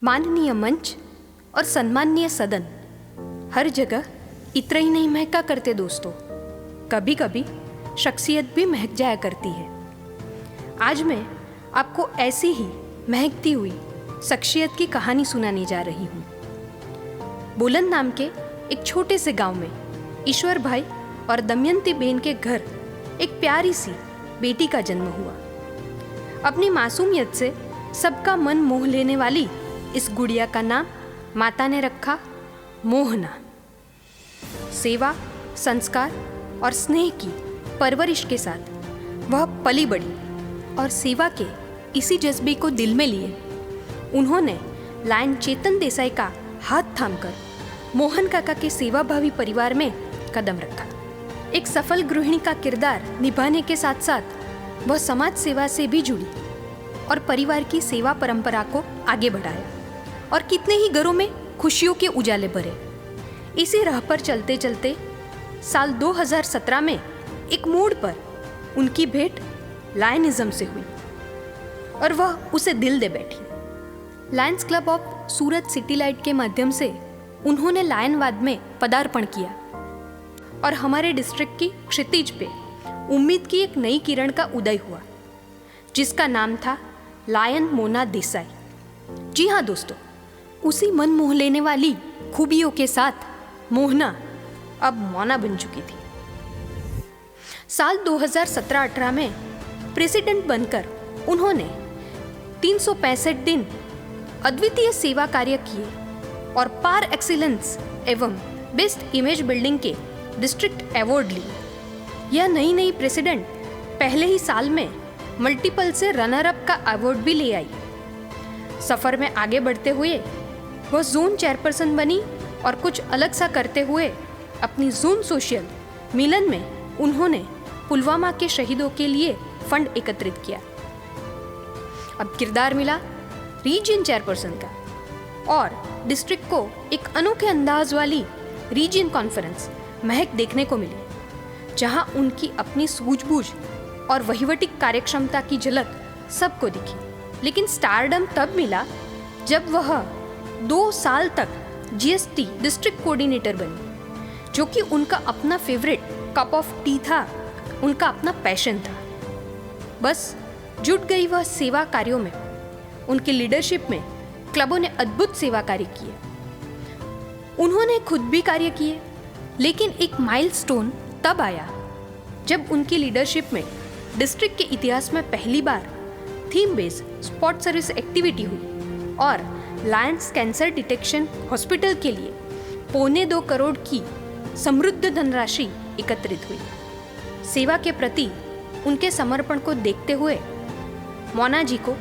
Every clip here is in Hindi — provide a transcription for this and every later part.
माननीय मंच और सम्माननीय सदन, हर जगह इतना ही नहीं महका करते दोस्तों, कभी कभी शख्सियत भी महक जाया करती है। आज मैं आपको ऐसी ही महकती हुई शख्सियत की कहानी सुनाने जा रही हूँ। बुलंद नाम के एक छोटे से गांव में ईश्वर भाई और दमयंती बेन के घर एक प्यारी सी बेटी का जन्म हुआ। अपनी मासूमियत से सबका मन मोह लेने वाली इस गुड़िया का नाम माता ने रखा मोहना। सेवा, संस्कार और स्नेह की परवरिश के साथ वह पली बड़ी और सेवा के इसी जज्बे को दिल में लिए उन्होंने लायन चेतन देसाई का हाथ थामकर मोहन काका के सेवाभावी परिवार में कदम रखा। एक सफल गृहिणी का किरदार निभाने के साथ साथ वह समाज सेवा से भी जुड़ी और परिवार की सेवा परंपरा को आगे बढ़ाया और कितने ही घरों में खुशियों के उजाले भरे। इसी राह पर चलते चलते साल 2017 में एक मोड़ पर उनकी भेंट लायनिज्म से हुई और वह उसे दिल दे बैठी। Lions club of Surat city light के माध्यम से उन्होंने लायनवाद में पदार्पण किया और हमारे डिस्ट्रिक्ट की क्षितिज पे उम्मीद की एक नई किरण का उदय हुआ, जिसका नाम था लायन मोना देसाई। जी हाँ दोस्तों, उसी मन मोह लेने वाली खूबियों के साथ मोहना अब मोना बन चुकी थी। साल 2017-18 में प्रेसिडेंट बनकर उन्होंने 365 दिन अद्वितीय सेवा कार्य किए और पार एक्सीलेंस एवं बेस्ट इमेज बिल्डिंग के डिस्ट्रिक्ट अवार्ड लिए। यह नई प्रेसिडेंट पहले ही साल में मल्टीपल से रनर अप का अवार्ड भी ले आई। सफर में आगे बढ़ते हुए वह जोन चेयरपर्सन बनी और कुछ अलग सा करते हुए अपनी जोन सोशल मिलन में उन्होंने पुलवामा के शहीदों के लिए फंड एकत्रित किया। अब किरदार मिला रीजन चेयरपर्सन का और डिस्ट्रिक्ट को एक अनोखे अंदाज वाली रीजन कॉन्फ्रेंस महक देखने को मिली, जहां उनकी अपनी सूझबूझ और वहीवटिक कार्यक्षमता की झलक सबको दिखी। लेकिन स्टारडम तब मिला जब वह 2 साल तक जीएसटी डिस्ट्रिक्ट कोऑर्डिनेटर बनी, जो कि उनका अपना फेवरेट कप ऑफ टी था, उनका अपना पैशन था। बस जुट गई वह सेवा कार्यों में। उनकी लीडरशिप में क्लबों ने अद्भुत सेवा कार्य किए। उन्होंने खुद भी कार्य किए, लेकिन एक माइलस्टोन तब आया जब उनकी लीडरशिप में डिस्ट्रिक्ट के इतिहास में पहली बार theme based spot service activity हुई और लायंस कैंसर डिटेक्शन हॉस्पिटल के लिए 2.25 करोड़ की समृद्ध धनराशि एकत्रित हुई। सेवा के प्रति उनके समर्पण को देखते हुए मोना जी को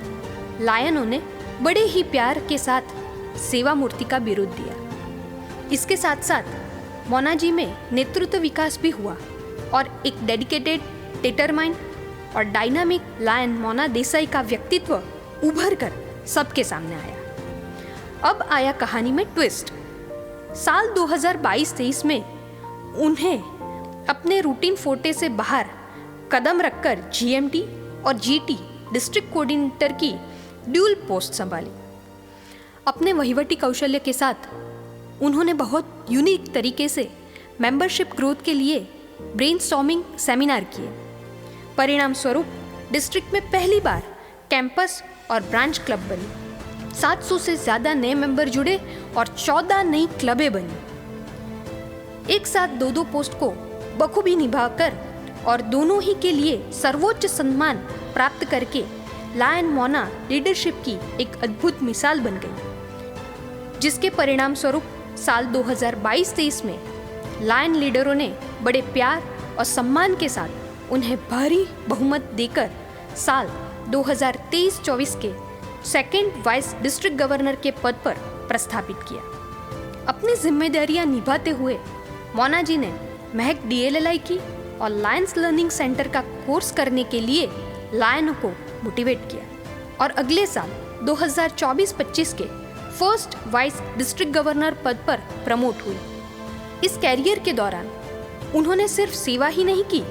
लायनों ने बड़े ही प्यार के साथ सेवा मूर्ति का बिरुद दिया। इसके साथ साथ मोना जी में नेतृत्व विकास भी हुआ और एक डेडिकेटेड, डिटरमाइंड और डायनामिक लायन मोना देसाई का व्यक्तित्व उभर कर सबके सामने आया। अब आया कहानी में ट्विस्ट। साल 2022-23 में उन्हें अपने रूटीन फोटे से बाहर कदम रखकर जीएमटी और जीटी डिस्ट्रिक्ट कोऑर्डिनेटर की ड्यूल पोस्ट संभाली। अपने वहीवटी कौशल्य के साथ उन्होंने बहुत यूनिक तरीके से मेंबरशिप ग्रोथ के लिए ब्रेनस्टॉर्मिंग सेमिनार किए। परिणाम स्वरूप डिस्ट्रिक्ट में पहली बार कैंपस और ब्रांच क्लब बनी। 700 से ज्यादा नए मेंबर जुड़े और 14 नई क्लबें बनी। एक साथ 2 पोस्ट को बखूबी निभाकर और दोनों ही के लिए सर्वोच्च सम्मान प्राप्त करके लायन मोना लीडरशिप की एक अद्भुत मिसाल बन गई, जिसके परिणाम स्वरूप साल 2022-23 में लायन लीडरों ने बड़े प्यार और सम्मान के साथ उन्हें भारी बहुमत देकर साल 2023-24 के सेकंड वाइस डिस्ट्रिक्ट गवर्नर के पद पर प्रस्थापित किया। अपनी जिम्मेदारियां निभाते हुए मोना जी ने महक डीएलएलआई की और लायंस लर्निंग सेंटर का कोर्स करने के लिए लायनों को मोटिवेट किया और अगले साल 2024-25 के फर्स्ट वाइस डिस्ट्रिक्ट गवर्नर पद पर प्रमोट हुई। इस कैरियर के दौरान उन्होंने सिर्फ सेवा ही नहीं की,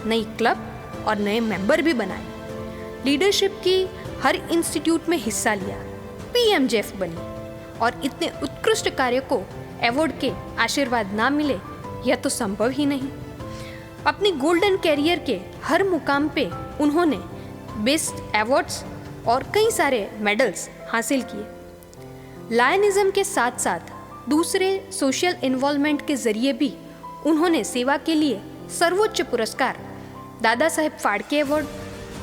नई क्लब और नए मेंबर भी बनाए। लीडरशिप की हर इंस्टीट्यूट में हिस्सा लिया, पीएमजेएफ बनी और इतने उत्कृष्ट कार्य को अवार्ड के आशीर्वाद ना मिले यह तो संभव ही नहीं। अपनी गोल्डन कैरियर के हर मुकाम पे उन्होंने बेस्ट अवार्ड्स और कई सारे मेडल्स हासिल किए। लायनिज्म के साथ साथ दूसरे सोशल इन्वॉल्वमेंट के जरिए भी उन्होंने सेवा के लिए सर्वोच्च पुरस्कार दादा साहेब फाड़के अवार्ड,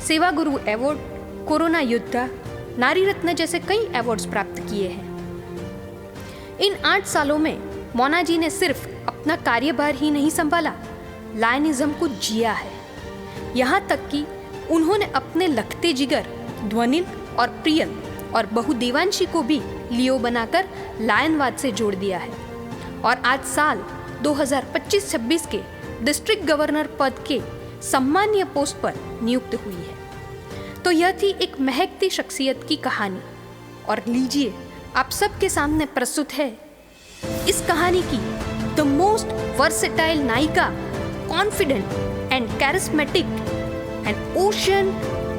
सेवा गुरु अवार्ड, कोरोना योद्धा, नारी रत्न जैसे कई अवार्ड्स प्राप्त किए हैं। इन 8 सालों में मोना जी ने सिर्फ अपना कार्यभार ही नहीं संभाला, लायनिज्म को जिया है। यहाँ तक कि उन्होंने अपने लखते जिगर ध्वनिल और प्रियल और बहू देवांशी को भी लियो बनाकर लायनवाद से जोड़ दिया है और आज साल 2025-26 के डिस्ट्रिक्ट गवर्नर पद के सम्मानीय पोस्ट पर नियुक्त हुई है। तो यह थी एक महकती शख्सियत की कहानी और लीजिए आप सबके सामने प्रस्तुत है इस कहानी की द मोस्ट वर्सेटाइल नायिका, confident and charismatic and ocean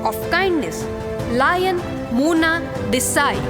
of kindness, lion Mona Desai.